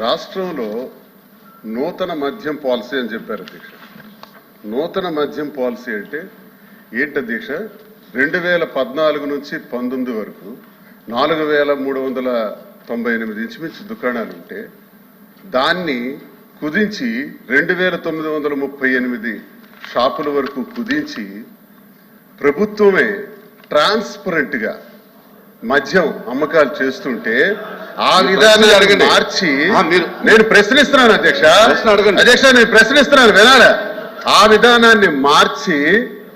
రాష్ట్రంలో నూతన మద్యం పాలసీ అని చెప్పారు అధ్యక్ష. నూతన మద్యం పాలసీ అంటే ఏంటి అధ్యక్ష? 2014 నుంచి 19 వరకు 4398 ఇంచుమించు దుకాణాలు ఉంటే దాన్ని కుదించి 2938 షాపుల వరకు కుదించి ప్రభుత్వమే ట్రాన్స్పరెంట్ గా మద్యం అమ్మకాలు చేస్తుంటే ఆ విధానాన్ని మార్చి నేను ప్రశ్నిస్తున్నాను అధ్యక్ష. అధ్యక్ష నేను ప్రశ్నిస్తున్నాను వినాలా? ఆ విధానాన్ని మార్చి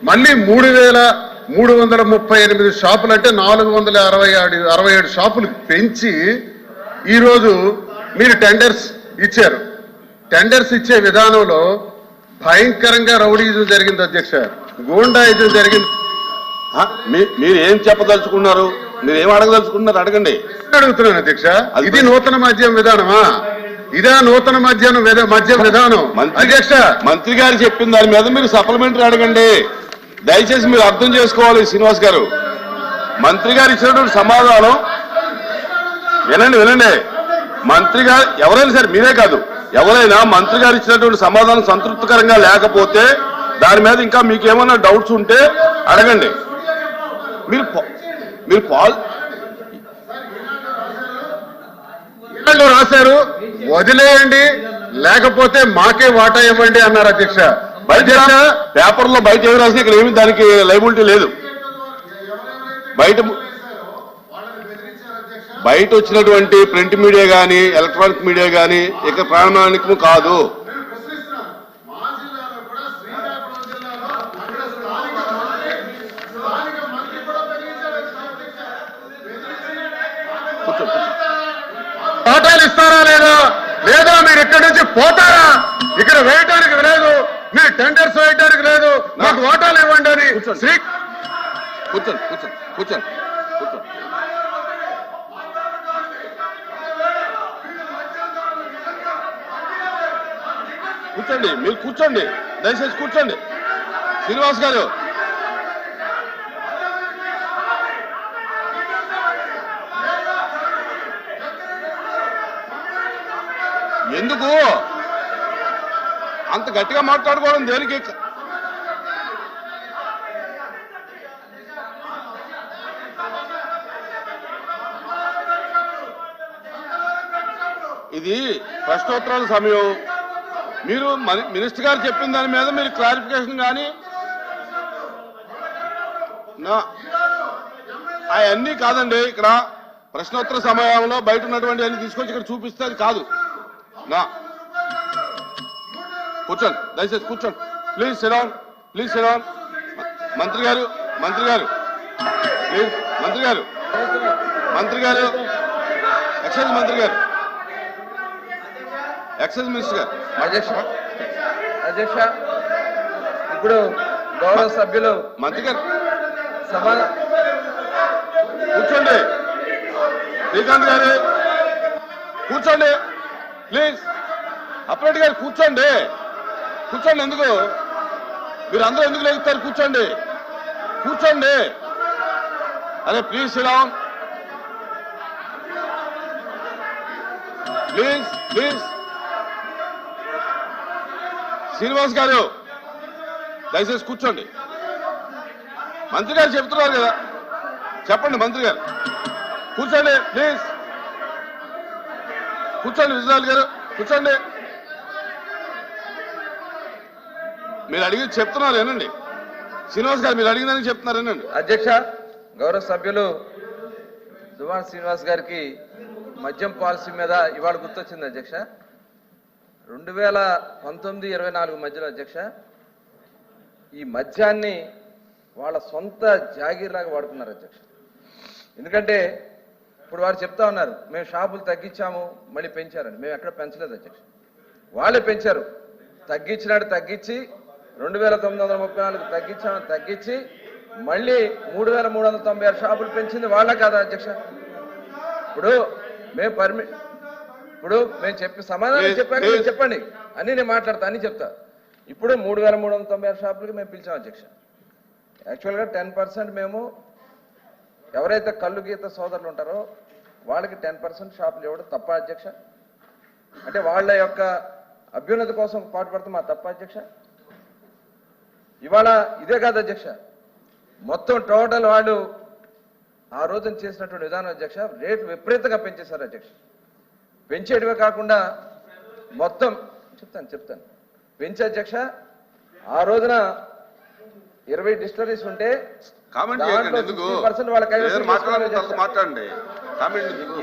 మళ్ళీ 3338 షాపులు అంటే 467 షాపులు పెంచి ఈరోజు మీరు టెండర్స్ ఇచ్చారు. టెండర్స్ ఇచ్చే విధానంలో భయంకరంగా రౌడీజం జరిగింది అధ్యక్ష, గూండాయిజం జరిగింది. మీరు ఏం చెప్పదలుచుకున్నారు? మీరు ఏం అడగదలుచుకున్నారు? అడగండి. అడుగుతున్నాను అధ్యక్ష. ఇది నూతన మద్యం విధానమా? ఇదే నూతన మద్యం విధానం అధ్యక్ష? మంత్రి గారు చెప్పిన దాని మీద మీరు సప్లిమెంటరీ అడగండి. దయచేసి మీరు అర్థం చేసుకోవాలి శ్రీనివాస్ గారు. మంత్రి గారు ఇచ్చినటువంటి సమాధానం వినండి. మంత్రి గారు ఎవరైనా సరే, మీరే కాదు ఎవరైనా, మంత్రి గారు ఇచ్చినటువంటి సమాధానం సంతృప్తికరంగా లేకపోతే దాని మీద ఇంకా మీకు ఏమైనా డౌట్స్ ఉంటే అడగండి. మీరు రాశారు, వదిలేయండి లేకపోతే మాకే వాటా ఇవ్వండి అన్నారు అధ్యక్ష. పేపర్లో బయట ఏమి రాసినా ఇక్కడ ఏమి దానికి లైబిలిటీ లేదు. బయట వచ్చినటువంటి ప్రింట్ మీడియా కానీ ఎలక్ట్రానిక్ మీడియా కానీ ఇక ప్రామాణికము కాదు. వాటాలు ఇస్తారా లేదా మీరు ఇక్కడి నుంచి పోతారా? ఇక్కడ వేయటానికి లేదు, మీరు టెండర్స్ వేయటానికి లేదు, మాకు వాటాలు ఇవ్వండి అని. కూర్చోండి, మీరు కూర్చోండి, దయచేసి కూర్చోండి. శ్రీనివాస్ గారు ఎందుకు అంత గట్టిగా మాట్లాడుకోవడం దేనికి? ఇది ప్రశ్నోత్తరాల సమయం. మీరు మినిస్టర్ గారు చెప్పిన దాని మీద మీరు క్లారిఫికేషన్ కానీ అవన్నీ కాదండి. ఇక్కడ ప్రశ్నోత్తర సమయంలో బయట ఉన్నటువంటి అన్ని తీసుకొచ్చి ఇక్కడ చూపిస్తే అది కాదు. కూర్చోండి, దయచేసి కూర్చోండి. Please SIT down. మంత్రి గారు ప్లీజ్. మంత్రి గారు ఎక్సైజ్ మినిస్టర్ గారు. అధ్యక్ష ఇప్పుడు గౌరవ సభ్యులు మంత్రి గారు కూర్చోండి. శ్రీకాంత్ గారు కూర్చోండి ప్లీజ్. అప్రెంట్ గారు కూర్చోండి. ఎందుకు మీరు అందరూ ఎందుకు లేగుతారు? కూర్చోండి. అరే please SIT down. Please. Srinivas గారు దయచేసి కూర్చోండి. మంత్రి గారు చెప్తున్నారు కదా, చెప్పండి. మంత్రి గారు కూర్చోండి ప్లీజ్. విజయనాథ్ గారు కూర్చోండి. మీరు అడిగి చెప్తున్నారు ఏనండి. శ్రీనివాస్ గారు మీరు అడిగిందని చెప్తున్నారు ఏనండి. అధ్యక్ష, గౌరవ సభ్యులు దువ్వాడ శ్రీనివాస్ గారికి మద్యం పాలసీ మీద ఇవాళ గుర్తొచ్చింది అధ్యక్ష. 2019-24 మధ్యలో అధ్యక్ష ఈ మద్యాన్ని వాళ్ళ సొంత జాగీర్లాగా వాడుకున్నారు అధ్యక్ష. ఎందుకంటే ఇప్పుడు వారు చెప్తా ఉన్నారు, మేము షాపులు తగ్గించాము మళ్ళీ పెంచారని. మేము ఎక్కడ పెంచలేదు అధ్యక్ష, వాళ్ళే పెంచారు. తగ్గించి 2934 తగ్గించి మళ్ళీ 3396 షాపులు పెంచింది వాళ్ళ కాదా అధ్యక్ష? ఇప్పుడు మేము చెప్పి సమాధానం చెప్పాక చెప్పండి అని నేను మాట్లాడతా, అని చెప్తా. ఇప్పుడు 3396 షాపులకి మేము పిలిచాం అధ్యక్ష. యాక్చువల్గా 10% మేము ఎవరైతే కళ్ళు గీత సోదరులు ఉంటారో వాళ్ళకి 10% షాపులు ఇవ్వడం తప్ప అధ్యక్ష? అంటే వాళ్ళ యొక్క అభ్యున్నతి కోసం పాటుపడతాం మా తప్ప అధ్యక్ష. ఇవాళ ఇదే కాదు అధ్యక్ష, మొత్తం టోటల్ వాళ్ళు ఆ రోజున చేసినటువంటి విధానం అధ్యక్ష, రేట్లు విపరీతంగా పెంచేశారు అధ్యక్ష. పెంచేటివే కాకుండా మొత్తం చెప్తాను పెంచే అధ్యక్ష. ఆ రోజున 20 డిస్టిలరీస్ ఉంటే కామెంట్ దాంట్లో 60% వాళ్ళ కైవసం మాట్లాడండి.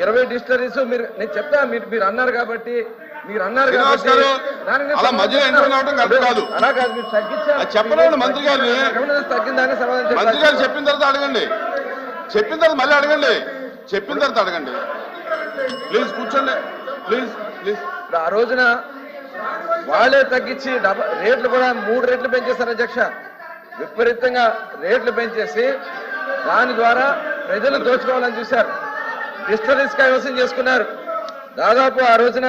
20 డిస్టిలరీస్ నేను చెప్తా, మీరు అన్నారు కాబట్టి అలా మధ్యలో ఎంటర్ కావడం కరెక్ట్ కాదు. అలా కాదు, మీరు తగ్గించారు. చెప్పలేదు మంత్రి గారిని. తగ్గిందని సమాధానం మంత్రి గారు చెప్పిన తర్వాత అడగండి, చెప్పిన తర్వాత మళ్ళీ అడగండి, చెప్పిన తర్వాత అడగండి. ప్లీజ్ కూర్చోండి, ప్లీజ్ ప్లీజ్. ఆ రోజున వాళ్ళే తగ్గించి రేట్లు కూడా 3 రేట్లు పెంచేశారు అధ్యక్ష. విపరీతంగా రేట్లు పెంచేసి దాని ద్వారా ప్రజలు దోచుకోవాలని చూశారు. డిస్టరీస్ కైవసం చేసుకున్నారు. దాదాపు ఆ రోజున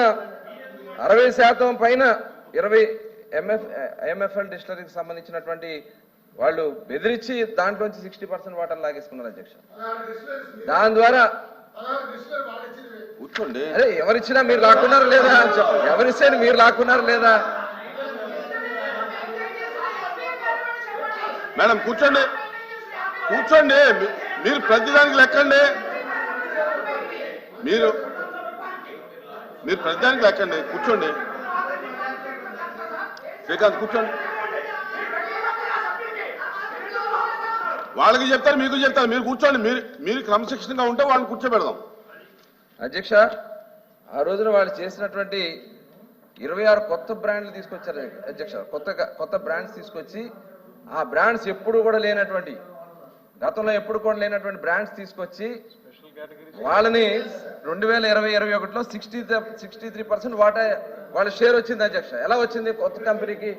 60% పైన 20 ఎంఎఫ్ఎల్ డిస్టరీకి సంబంధించినటువంటి వాళ్ళు బెదిరించి దాంట్లోంచి 60% వాటర్ లాగేసుకున్నారు అధ్యక్ష. దాని ద్వారా కూర్చోండి. అరే ఎవరిచ్చినా మీరు లాక్కున్నారు లేదా, ఎవరిస్తే మీరు లాక్కున్నారు లేదా? మేడం కూర్చోండి, కూర్చోండి. మీరు ప్రతిదానికి లెక్కండి, మీరు ప్రతిదానికి లెక్కండి. కూర్చోండి శ్రీకాంత్, కూర్చోండి. వాళ్ళకి చెప్తారు, మీకు చెప్తారు. మీరు కూర్చోండి. మీరు క్రమశిక్షణగా ఉంటే వాళ్ళని కూర్చోబెడదాం. అధ్యక్ష, ఆ రోజున వాళ్ళు చేసినటువంటి 26 కొత్త బ్రాండ్లు తీసుకొచ్చారు అధ్యక్ష. కొత్త బ్రాండ్స్ తీసుకొచ్చి ఆ బ్రాండ్స్ ఎప్పుడు కూడా లేనటువంటి, గతంలో ఎప్పుడు కూడా లేనటువంటి బ్రాండ్స్ తీసుకొచ్చి వాళ్ళని 2020-21లో 63% వాళ్ళ షేర్ వచ్చింది అధ్యక్ష. ఎలా వచ్చింది? కొత్త కంపెనీకి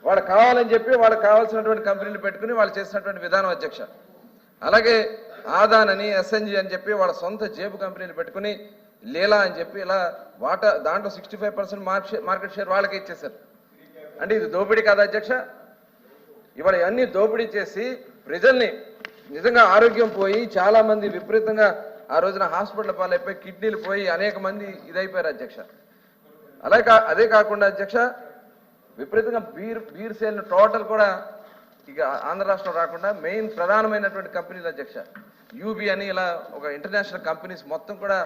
వాళ్ళు కావాలని చెప్పి వాళ్ళకి కావాల్సినటువంటి కంపెనీలు పెట్టుకుని వాళ్ళు చేసినటువంటి విధానం అధ్యక్ష. అలాగే ఆదాన్ అని, ఎస్ఎన్జి అని చెప్పి వాళ్ళ సొంత జేబు కంపెనీలు పెట్టుకుని లీలా అని చెప్పి ఇలా దాంట్లో 65% మార్కెట్ షేర్ వాళ్ళకే ఇచ్చేశారు. అంటే ఇది దోపిడీ కాదా అధ్యక్ష? ఇవాళ ఇవన్నీ దోపిడీ చేసి ప్రజల్ని నిజంగా ఆరోగ్యం పోయి చాలా మంది విపరీతంగా ఆ రోజున హాస్పిటల్ పాలైపోయి కిడ్నీలు పోయి అనేక మంది ఇదైపోయారు అధ్యక్ష. అదే కాకుండా అధ్యక్ష, విపరీతంగా బీర్ సేల్ టోటల్ కూడా ఇక ఆంధ్ర రాష్ట్రం రాకుండా మెయిన్ ప్రధానమైనటువంటి కంపెనీలు అధ్యక్ష, యూబీ అని ఇలా ఒక ఇంటర్నేషనల్ కంపెనీస్ మొత్తం కూడా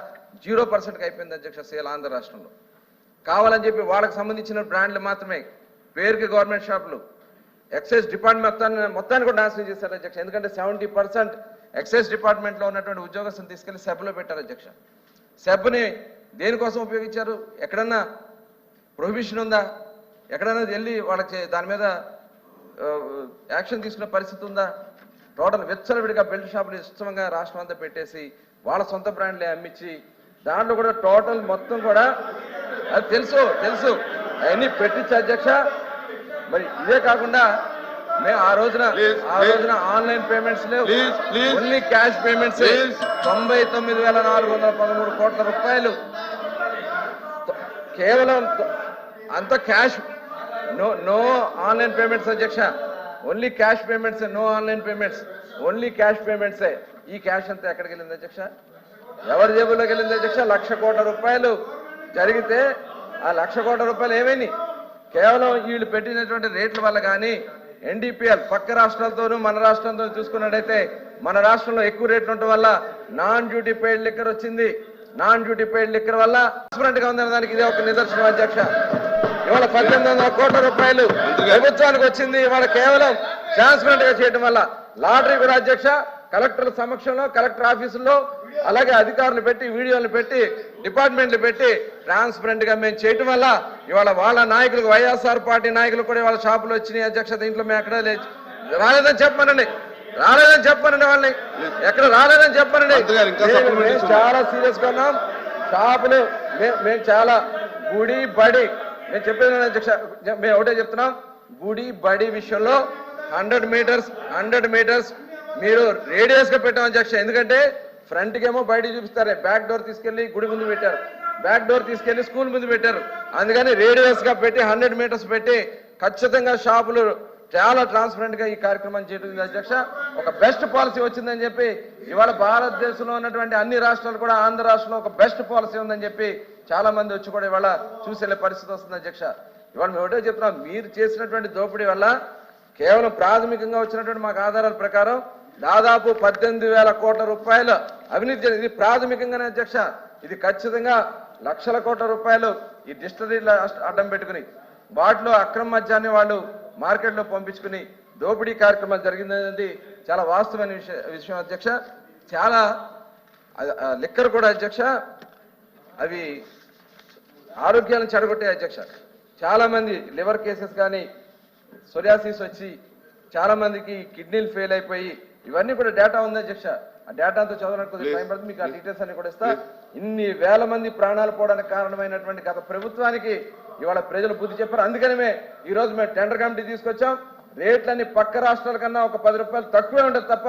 0%కి అయిపోయింది అధ్యక్ష సేల్ ఆంధ్ర రాష్ట్రంలో. కావాలని చెప్పి వాళ్ళకి సంబంధించిన బ్రాండ్లు మాత్రమే, పేరుకి గవర్నమెంట్ షాపులు, ఎక్సైజ్ డిపార్ట్మెంట్ మొత్తాన్ని కూడా నాశనం చేశారు అధ్యక్ష. ఎందుకంటే 70% ఎక్సైజ్ డిపార్ట్మెంట్లో ఉన్నటువంటి ఉద్యోగస్తులు తీసుకెళ్లి సెబ్లో పెట్టారు అధ్యక్ష. సెబ్ని దేనికోసం ఉపయోగించారు? ఎక్కడన్నా ప్రొహిబిషన్ ఉందా? ఎక్కడైనా వెళ్ళి వాళ్ళకి దాని మీద యాక్షన్ తీసుకునే పరిస్థితి ఉందా? టోటల్ విచ్చలవిడిగా బెల్ట్ షాపులు ఇష్టంగా రాష్ట్రం అంతా పెట్టేసి వాళ్ళ సొంత బ్రాండ్లే అమ్మించి దాంట్లో కూడా టోటల్ మొత్తం కూడా అది తెలుసు అవన్నీ పెట్టించి అధ్యక్ష. మరి ఇదే కాకుండా మేము ఆ రోజున ఆన్లైన్ పేమెంట్స్ లేవు, ఓన్లీ క్యాష్ పేమెంట్స్. 99,413 కోట్ల రూపాయలు కేవలం అంత క్యాష్, నో ఆన్లైన్ పేమెంట్స్ అధ్యక్ష. Only cash payments, no online payments, only cash పేమెంట్సే. ఈ క్యాష్ అంతా ఎక్కడికి వెళ్ళింది అధ్యక్ష? ఎవరి జేబుల్లోకి వెళ్ళింది అధ్యక్ష? 1,00,000 కోట్ల రూపాయలు జరిగితే ఆ 1,00,000 కోట్ల రూపాయలు ఏమైంది? కేవలం వీళ్ళు పెట్టినటువంటి రేట్ల వల్ల కానీ, ఎన్డీపీఎల్ పక్క రాష్ట్రాలతోనూ మన రాష్ట్రంతో చూసుకున్నట్టయితే మన రాష్ట్రంలో ఎక్కువ రేట్లు ఉండటం వల్ల నాన్ డ్యూటీ పెయిడ్ లిక్కర్ వచ్చింది. నాన్ డ్యూటీ పెయిడ్ లిక్కర్ వల్ల ట్రాన్స్పరెంట్ గా ఉందన్న దానికి ఇదే ఒక నిదర్శనం అధ్యక్ష. ఇవాళ 1,800 కోట్ల రూపాయలు ప్రభుత్వానికి వచ్చింది. ఇవాళ కేవలం ట్రాన్స్పరెంట్ గా చేయడం వల్ల. లాటరీ కూడా అధ్యక్ష కలెక్టర్ల సమక్షంలో, కలెక్టర్ ఆఫీసుల్లో, అలాగే అధికారులు పెట్టి, వీడియోలు పెట్టి, డిపార్ట్మెంట్లు పెట్టి ట్రాన్స్పరెంట్ గా మేము చేయటం వల్ల ఇవాళ వాళ్ళ నాయకులకు, వైఎస్ఆర్ పార్టీ నాయకులు కూడా వాళ్ళ షాపులు వచ్చినాయి అధ్యక్ష. దీంట్లో మేము ఎక్కడ రాలేదని చెప్పమనండి, వాళ్ళని ఎక్కడ రాలేదని చెప్పమనండి. చాలా సీరియస్ గా ఉన్నాం. షాపులు మేము చాలా గుడి బడి, నేను చెప్పేది అధ్యక్ష, మేము ఒకటే చెప్తున్నాం. గుడి బడి విషయంలో 100 మీటర్స్ మీరు రేడియస్ గా పెట్టాం అధ్యక్ష. ఎందుకంటే ఫ్రంట్ కేమో బయట చూపిస్తారు, బ్యాక్ డోర్ తీసుకెళ్లి గుడి ముందు పెట్టారు, బ్యాక్ డోర్ తీసుకెళ్లి స్కూల్ ముందు పెట్టారు. అందుకని రేడియస్ గా పెట్టి 100 మీటర్స్ పెట్టి ఖచ్చితంగా షాపులు చాలా ట్రాన్స్పరెంట్ గా ఈ కార్యక్రమం చేయడం అధ్యక్ష. ఒక బెస్ట్ పాలసీ వచ్చిందని చెప్పి ఇవాళ భారతదేశంలో ఉన్నటువంటి అన్ని రాష్ట్రాలు కూడా ఆంధ్ర రాష్ట్రంలో ఒక బెస్ట్ పాలసీ ఉందని చెప్పి చాలా మంది వచ్చి కూడా ఇవాళ చూసే పరిస్థితి వస్తుంది అధ్యక్ష. ఇవాళ మేము ఒకటే చెప్తున్నాం, మీరు చేసినటువంటి దోపిడీ వల్ల కేవలం ప్రాథమికంగా వచ్చినటువంటి మాకు ఆధారాల ప్రకారం దాదాపు 18,000 కోట్ల రూపాయల అవినీతి జరిగింది. ఇది ప్రాథమికంగానే అధ్యక్ష. ఇది ఖచ్చితంగా లక్షల కోట్ల రూపాయలు ఈ డిస్టరీల అడ్డం పెట్టుకుని వాటిలో అక్రమ మద్యాన్ని వాళ్ళు మార్కెట్లో పంపించుకుని దోపిడీ కార్యక్రమాలు జరిగిందనేది చాలా వాస్తవమైన విషయం అధ్యక్ష. చాలా లిక్కర్ కూడా అధ్యక్ష అవి ఆరోగ్యాలను చెడగొట్టే అధ్యక్ష. చాలా మంది లివర్ కేసెస్ కానీ సోరియాసిస్ వచ్చి చాలా మందికి కిడ్నీలు ఫెయిల్ అయిపోయి ఇవన్నీ కూడా డేటా ఉంది అధ్యక్ష. ఆ డేటా అంతా చదవడానికి కొద్దిగా టైం పడుతుంది, మీకు ఆ డీటెయిల్స్ అన్ని కూడా ఇస్తా. ఇన్ని వేల మంది ప్రాణాలు పోవడానికి కారణమైనటువంటి గత ప్రభుత్వానికి ఇవాళ ప్రజలు బుద్ధి చెప్పారు. అందుకనే ఈ రోజు మేము టెండర్ కమిటీ తీసుకొచ్చాం. రేట్లన్నీ పక్క రాష్ట్రాల కన్నా ఒక 10 రూపాయలు తక్కువే ఉండదు తప్ప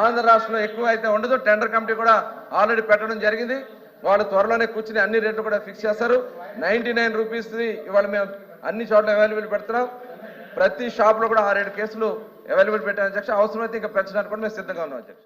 ఆంధ్ర రాష్ట్రంలో ఎక్కువ అయితే ఉండదు. టెండర్ కమిటీ కూడా ఆల్రెడీ పెట్టడం జరిగింది. వాళ్ళు త్వరలోనే కూర్చుని అన్ని రేట్లు కూడా ఫిక్స్ చేస్తారు. 99 రూపీస్ ఇవాళ మేము అన్ని చోట్ల అవైలబుల్ పెడుతున్నాం. ప్రతి షాప్ లో కూడా 6-7 కేసులు అవైలబుల్ పెట్టాం అధ్యక్ష. అవసరమైతే ఇంకా పెంచడానికి కూడా మేము సిద్ధంగా ఉన్నాం అధ్యక్ష.